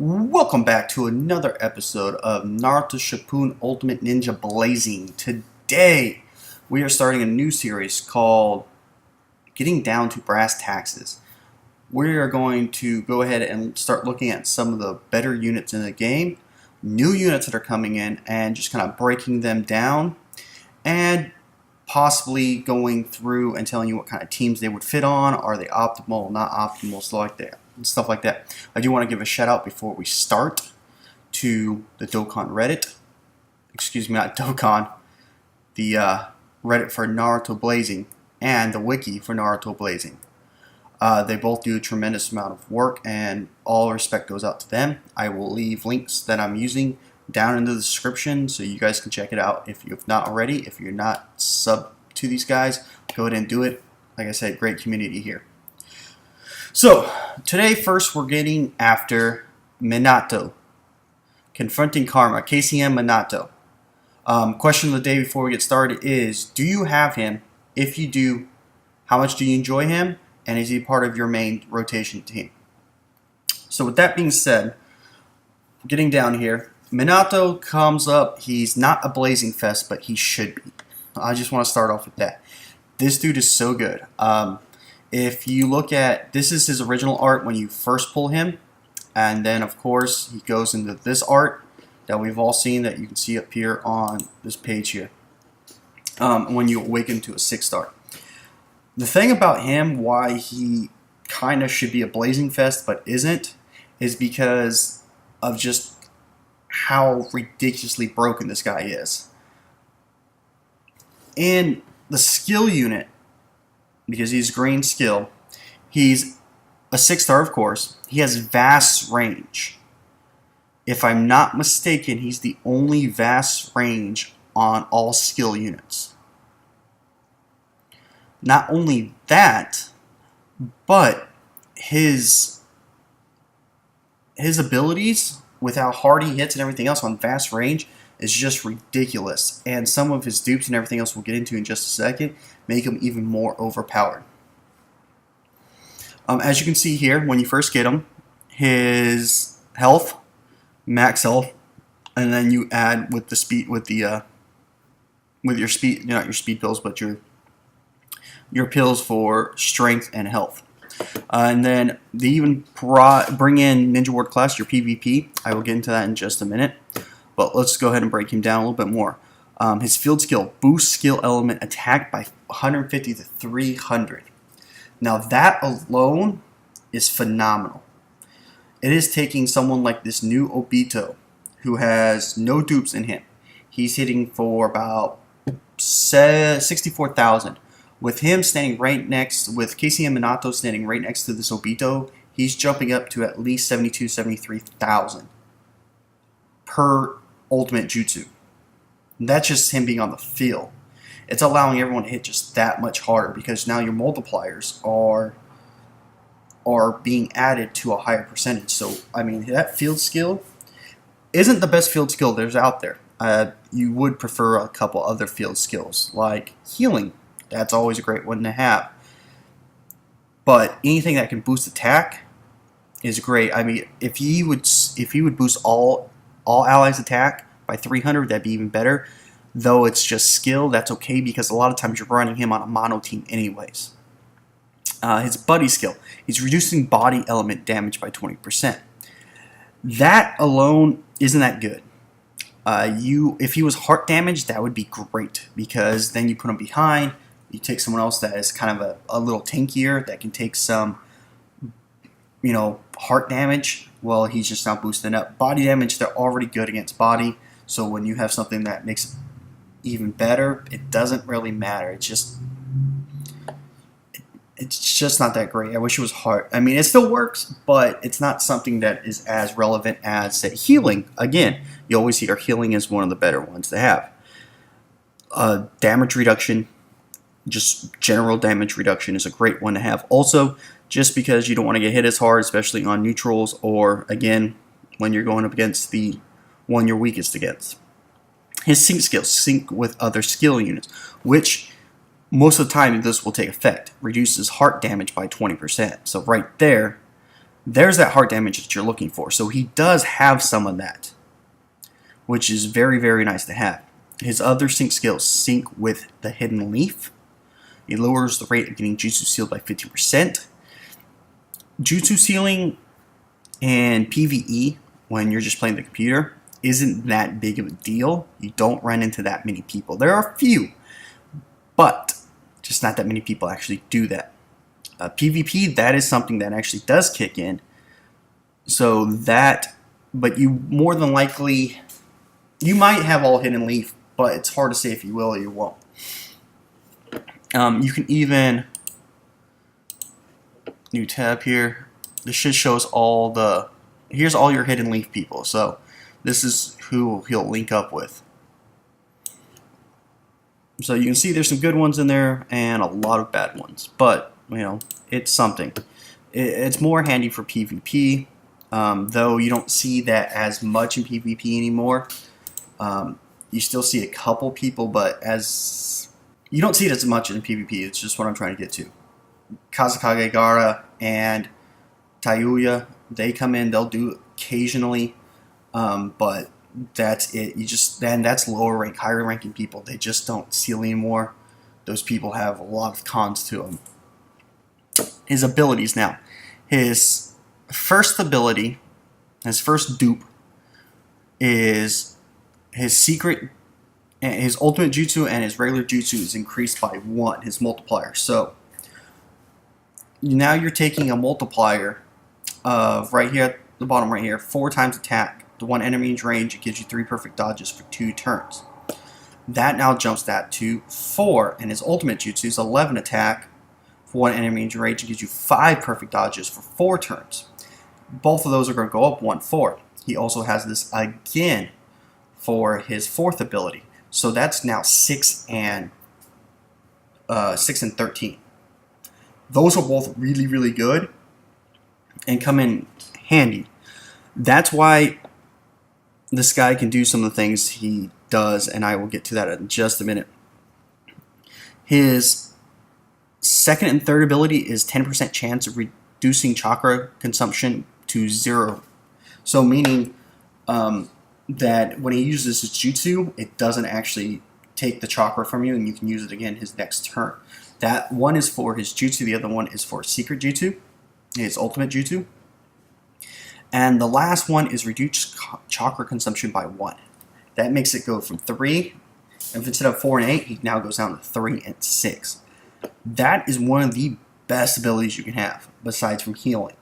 Welcome back to another episode of Naruto Shippuden Ultimate Ninja Blazing. Today, we are starting a new series called Getting Down to Brass Taxes. We are going to go ahead and start looking at some of the better units in the game, new units that are coming in, and just kind of breaking them down, and possibly going through and telling you what kind of teams they would fit on. Are they optimal, not optimal, stuff like that. I do want to give a shout out before we start to the Dokkan Reddit. Excuse me, not Dokkan. The Reddit for Naruto Blazing and the wiki for Naruto Blazing. They both do a tremendous amount of work, and all respect goes out to them. I will leave links that I'm using down in the description so you guys can check it out if you have not already. If you're not sub to these guys, go ahead and do it. Like I said, great community here. So, today first we're getting after Minato. Confronting Karma, KCM Minato. Question of the day before we get started is, do you have him? If you do, how much do you enjoy him? And is he part of your main rotation team? So with that being said, getting down here, Minato comes up. He's not a blazing fest, but he should be. I just want to start off with that. This dude is so good. If you look at, this is his original art when you first pull him, and then of course he goes into this art that we've all seen that you can see up here on this page here when you awaken to a 6-star. The thing about him, why he kind of should be a blazing fest but isn't, is because of just how ridiculously broken this guy is. In the skill unit, because he's green skill, he's a 6-star, of course. He has vast range. If I'm not mistaken, he's the only vast range on all skill units. Not only that, but his abilities with how hard he hits and everything else on vast range is just ridiculous. And some of his dupes and everything else we'll get into in just a second make him even more overpowered. As you can see here, when you first get him, his health, max health, and then you add with the speed, with your speed, not your speed pills, but your pills for strength and health. And then they even bring in Ninja Ward class, your PvP. I will get into that in just a minute. But let's go ahead and break him down a little bit more. His field skill, boost skill element attack by 150 to 300. Now that alone is phenomenal. It is taking someone like this new Obito, who has no dupes in him. He's hitting for about 64,000. With him standing right next, with KCM Minato standing right next to this Obito, he's jumping up to at least 73,000 per ultimate jutsu. That's just him being on the field. It's allowing everyone to hit just that much harder because now your multipliers are being added to a higher percentage. So, I mean, that field skill isn't the best field skill there's out there. You would prefer a couple other field skills like healing. That's always a great one to have. But anything that can boost attack is great. I mean, if he would boost all allies' attack by 300, that'd be even better. Though it's just skill, that's okay because a lot of times you're running him on a mono team anyways. His buddy skill, he's reducing body element damage by 20%. That alone isn't that good. If he was heart damage, that would be great because then you put him behind. You take someone else that is kind of a little tankier that can take some, heart damage. Well, he's just not boosting up. Body damage, they're already good against body. So when you have something that makes it even better, it doesn't really matter. It's just not that great. I wish it was heart. I mean, it still works, but it's not something that is as relevant as, say, healing. Again, you always hear healing is one of the better ones to have. Damage reduction. Just general damage reduction is a great one to have. Also, just because you don't want to get hit as hard, especially on neutrals, or again, when you're going up against the one you're weakest against. His sync skills, sync with other skill units, which most of the time this will take effect. Reduces heart damage by 20%. So right there, there's that heart damage that you're looking for. So he does have some of that, which is very, very nice to have. His other sync skills sync with the Hidden Leaf. It lowers the rate of getting Jutsu sealed by 50%. Jutsu sealing in PvE, when you're just playing the computer, isn't that big of a deal. You don't run into that many people. There are a few, but just not that many people actually do that. PvP, that is something that actually does kick in. So that, but you more than likely, you might have all Hidden Leaf, but it's hard to say if you will or you won't. You can even, new tab here, this shit shows all the, here's all your Hidden Leaf people. So this is who he'll link up with. So you can see there's some good ones in there and a lot of bad ones, but you know, it's something. It's more handy for PvP, though you don't see that as much in PvP anymore. You still see a couple people, but as you don't see it as much in PvP. It's just what I'm trying to get to. Kazakage Gaara and Tayuya, they come in, they'll do occasionally, but that's it. Then that's lower rank, higher ranking people. They just don't seal anymore. Those people have a lot of cons to them. His abilities now. His first ability, his first dupe, is his secret, his ultimate jutsu and his regular jutsu is increased by 1, his multiplier. So now you're taking a multiplier of right here at the bottom right here, 4 times attack. The 1 enemy in range, it gives you 3 perfect dodges for 2 turns. That now jumps that to 4, and his ultimate jutsu is 11 attack. For 1 enemy in range, it gives you 5 perfect dodges for 4 turns. Both of those are going to go up 1/4. He also has this again for his 4th ability. So that's now 6 and 13. Those are both really, really good and come in handy. That's why this guy can do some of the things he does, and I will get to that in just a minute. His 2nd and 3rd ability is 10% chance of reducing chakra consumption to 0. So meaning that when he uses his jutsu, it doesn't actually take the chakra from you, and you can use it again his next turn. That one is for his jutsu, the other one is for secret jutsu, his ultimate jutsu. And the last one is reduce chakra consumption by 1. That makes it go from 3. If instead of 4 and 8, he now goes down to 3 and 6. That is one of the best abilities you can have, besides from healing.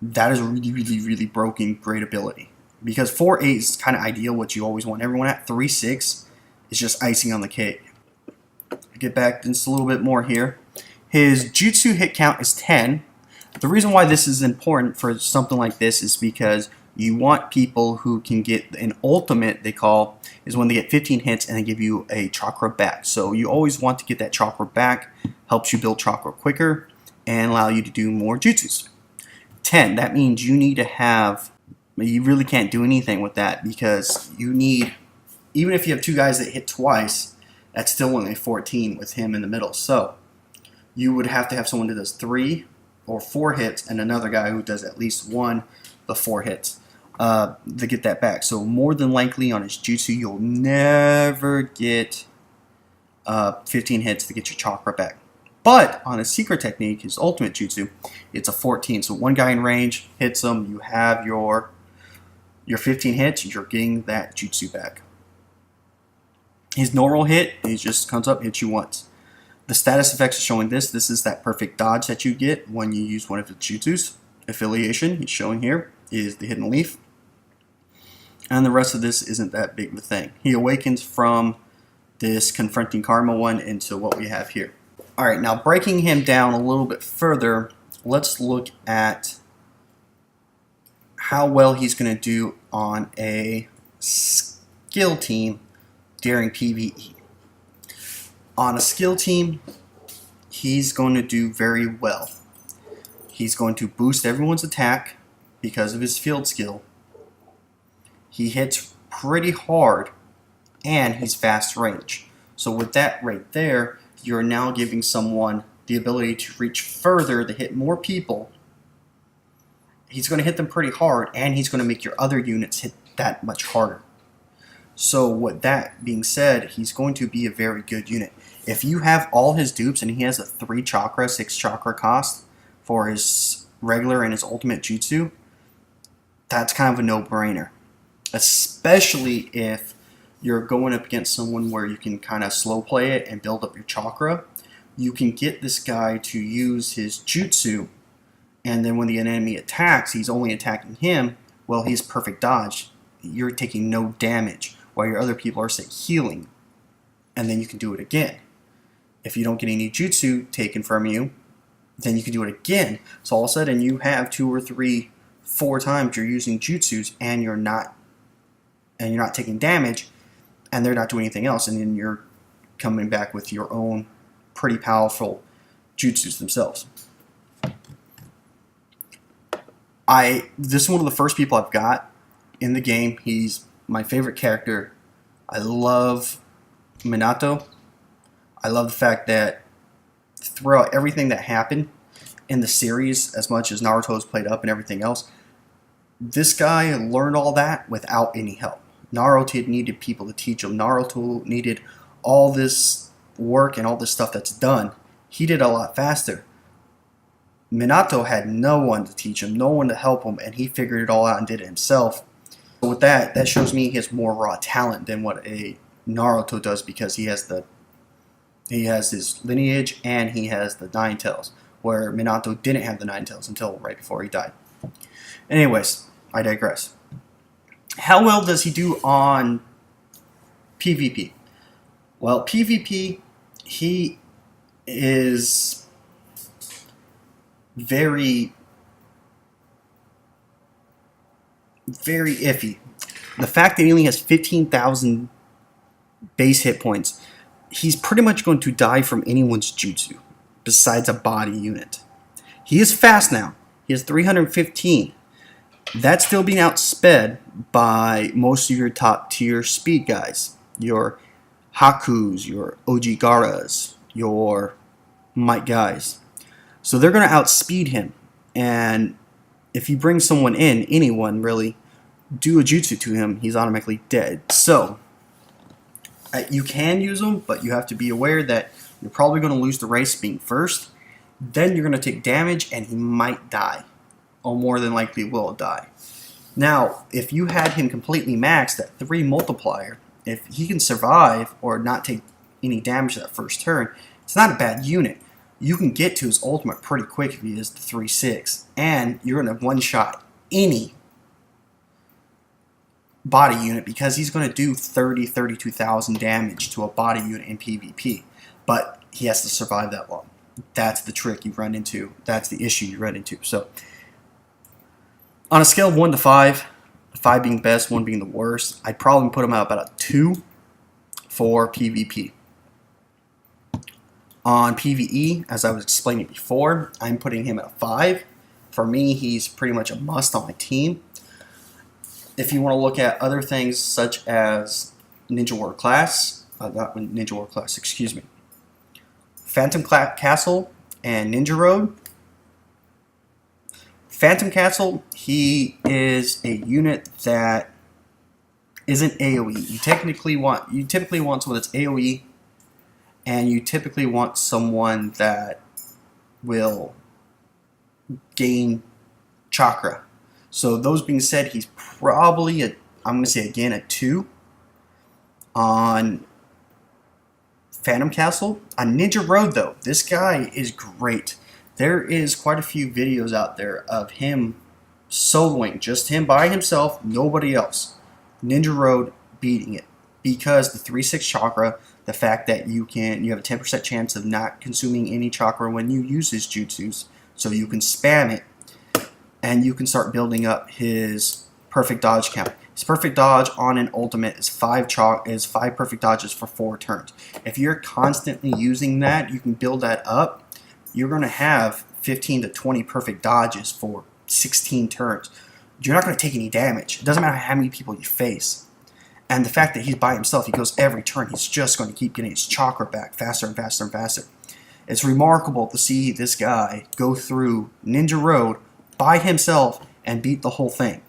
That is a really, really, really broken, great ability. Because 4-8 is kind of ideal, what you always want everyone at. 3-6 is just icing on the cake. Get back just a little bit more here. His jutsu hit count is 10. The reason why this is important for something like this is because you want people who can get an ultimate, they call, is when they get 15 hits and they give you a chakra back. So you always want to get that chakra back. Helps you build chakra quicker and allow you to do more jutsus. 10, that means you need to have, you really can't do anything with that because you need, even if you have 2 guys that hit twice, that's still only 14 with him in the middle. So you would have to have someone that does 3 or 4 hits and another guy who does at least 1 the 4 hits to get that back. So more than likely on his jutsu, you'll never get 15 hits to get your chakra back. But on his secret technique, his ultimate jutsu, it's a 14. So 1 guy in range hits him, you have your 15 hits, you're getting that jutsu back. His normal hit, he just comes up, hits you once. The status effects are showing this. This is that perfect dodge that you get when you use one of his jutsus. Affiliation, he's showing here, is the Hidden Leaf. And the rest of this isn't that big of a thing. He awakens from this Confronting Karma one into what we have here. Alright, now breaking him down a little bit further, let's look at how well he's going to do on a skill team during PvE. On a skill team, he's going to do very well. He's going to boost everyone's attack because of his field skill. He hits pretty hard, and he's fast range. So with that right there, you're now giving someone the ability to reach further, to hit more people, he's going to hit them pretty hard, and he's going to make your other units hit that much harder. So with that being said, he's going to be a very good unit. If you have all his dupes and he has a 3 chakra, 6 chakra cost for his regular and his ultimate jutsu, that's kind of a no-brainer. Especially if you're going up against someone where you can kind of slow play it and build up your chakra. You can get this guy to use his jutsu, and then when the enemy attacks, he's only attacking him. Well, he's perfect dodge. You're taking no damage, while your other people are, say, healing. And then you can do it again. If you don't get any jutsu taken from you, then you can do it again. So all of a sudden, you have 2 or 3, 4 times you're using jutsus, and you're not taking damage, and they're not doing anything else, and then you're coming back with your own pretty powerful jutsus themselves. This is one of the first people I've got in the game. He's my favorite character. I love Minato. I love the fact that throughout everything that happened in the series, as much as Naruto's played up and everything else, this guy learned all that without any help. Naruto needed people to teach him. Naruto needed all this work and all this stuff that's done. He did a lot faster. Minato had no one to teach him, no one to help him, and he figured it all out and did it himself. So with that shows me he has more raw talent than what a Naruto does, because he has his lineage and he has the 9 tails, where Minato didn't have the 9 tails until right before he died. Anyways, I digress. How well does he do on PvP? Well, PvP, he is very iffy. The fact that he only has 15,000 base hit points, he's pretty much going to die from anyone's jutsu, besides a body unit. He is fast now. He has 315. That's still being outsped by most of your top tier speed guys. Your Hakus, your Ojigaras, your Might guys. So they're going to outspeed him. And if you bring someone in, anyone really, do a jutsu to him, he's automatically dead. So you can use him, but you have to be aware that you're probably going to lose the race being first. Then you're going to take damage and he might die, or more than likely will die. Now, if you had him completely maxed at 3 multiplier, if he can survive or not take any damage that first turn, it's not a bad unit. You can get to his ultimate pretty quick if he is the 3-6, and you're going to one-shot any body unit, because he's going to do 32,000 damage to a body unit in PvP. But he has to survive that long. That's the trick you run into. That's the issue you run into. So, on a scale of 1 to 5, 5 being best, 1 being the worst, I'd probably put him at about a 2 for PvP. On PvE, as I was explaining before, I'm putting him at a 5. For me, he's pretty much a must on my team. If you want to look at other things such as Ninja War Class, Phantom Castle and Ninja Road. Phantom Castle, he is a unit that isn't AoE. You typically want someone that's AoE, and you typically want someone that will gain chakra. So those being said, he's probably I'm going to say again a 2 on Phantom Castle. On Ninja Road though, this guy is great. There is quite a few videos out there of him soloing, just him by himself, nobody else. Ninja Road beating it, because the 3-6 chakra, the fact that you have a 10% chance of not consuming any chakra when you use his jutsus, so you can spam it, and you can start building up his perfect dodge count. His perfect dodge on an ultimate is 5 perfect dodges for 4 turns. If you're constantly using that, you can build that up. You're going to have 15 to 20 perfect dodges for 16 turns. You're not going to take any damage. It doesn't matter how many people you face. And the fact that he's by himself, he goes every turn, he's just going to keep getting his chakra back faster and faster and faster. It's remarkable to see this guy go through Ninja Road by himself and beat the whole thing.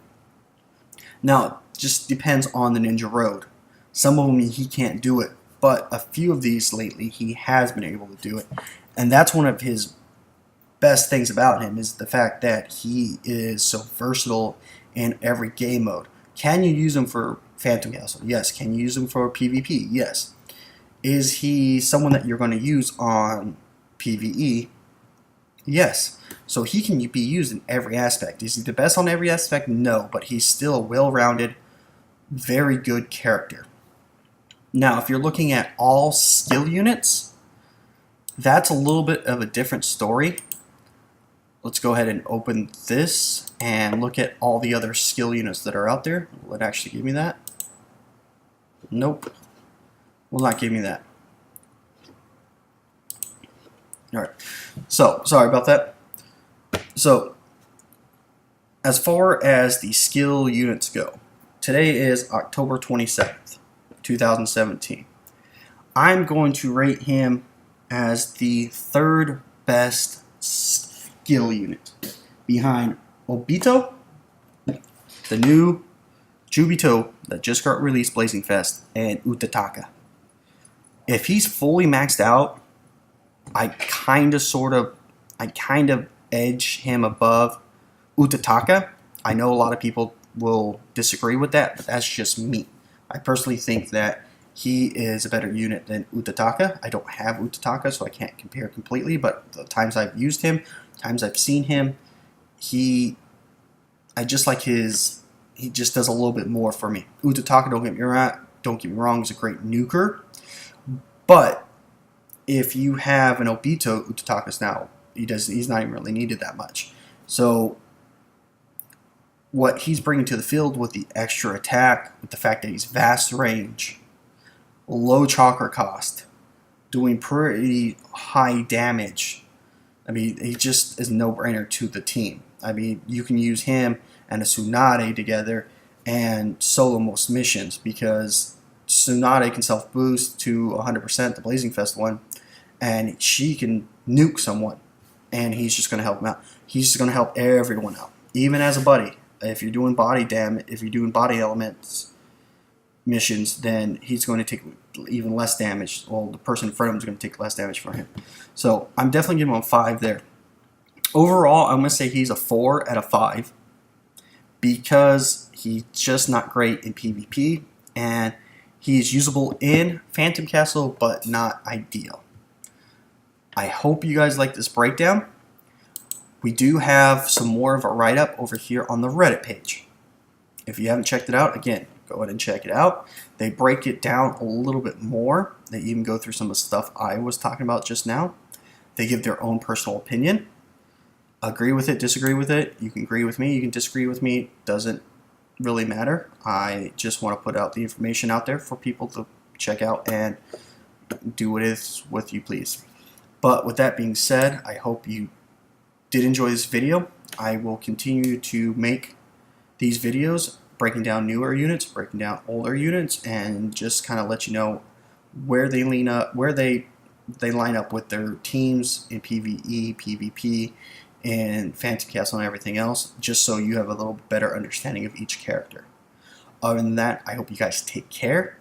Now, it just depends on the ninja road. Some of them he can't do it, but a few of these lately he has been able to do it. And that's one of his best things about him, is the fact that he is so versatile in every game mode. Can you use him for Phantom Castle? Yes. Can you use him for PvP? Yes. Is he someone that you're going to use on PvE? Yes. So he can be used in every aspect. Is he the best on every aspect? No, but he's still a well-rounded, very good character. Now, if you're looking at all skill units, that's a little bit of a different story. Let's go ahead and open this and look at all the other skill units that are out there. Will it actually give me that? Nope. Will not give me that. Alright. So, sorry about that. So, as far as the skill units go, today is October 27th, 2017. I'm going to rate him as the third best skill unit, behind Obito, the new Jubito that just got released, Blazing Fest, and Utataka. If he's fully maxed out, I kind of edge him above Utataka. I know a lot of people will disagree with that, but that's just me. I personally think that he is a better unit than Utataka. I don't have Utataka, so I can't compare completely, but the times I've used him, times I've seen him, he just does a little bit more for me. Utataka, don't get me wrong, is a great nuker, but if you have an Obito, Utataka's now, he's not even really needed that much. So what he's bringing to the field with the extra attack, with the fact that he's vast range, low chakra cost, doing pretty high damage, I mean, he just is a no-brainer to the team. I mean, you can use him and a Tsunade together and solo most missions, because Tsunade can self-boost to 100%, the Blazing Fest one, and she can nuke someone, and he's just going to help him out. He's just going to help everyone out, even as a buddy. If you're doing body damage, if you're doing body elements missions, then he's going to take even less damage. Well, the person in front of him is going to take less damage for him. So I'm definitely giving him a 5 there. Overall, I'm going to say he's a 4 out of 5, because he's just not great in PvP, and he's usable in Phantom Castle, but not ideal. I hope you guys like this breakdown. We do have some more of a write-up over here on the Reddit page. If you haven't checked it out, again, go ahead and check it out. They break it down a little bit more. They even go through some of the stuff I was talking about just now. They give their own personal opinion. Agree with it, disagree with it. You can agree with me, you can disagree with me. Doesn't really matter. I just want to put out the information out there for people to check out and do what you please. But with that being said, I hope you did enjoy this video. I will continue to make these videos breaking down newer units, breaking down older units, and just kind of let you know where they line up with their teams in PvE, PvP, and Phantom Castle and everything else, just so you have a little better understanding of each character. Other than that, I hope you guys take care,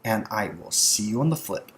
and I will see you on the flip.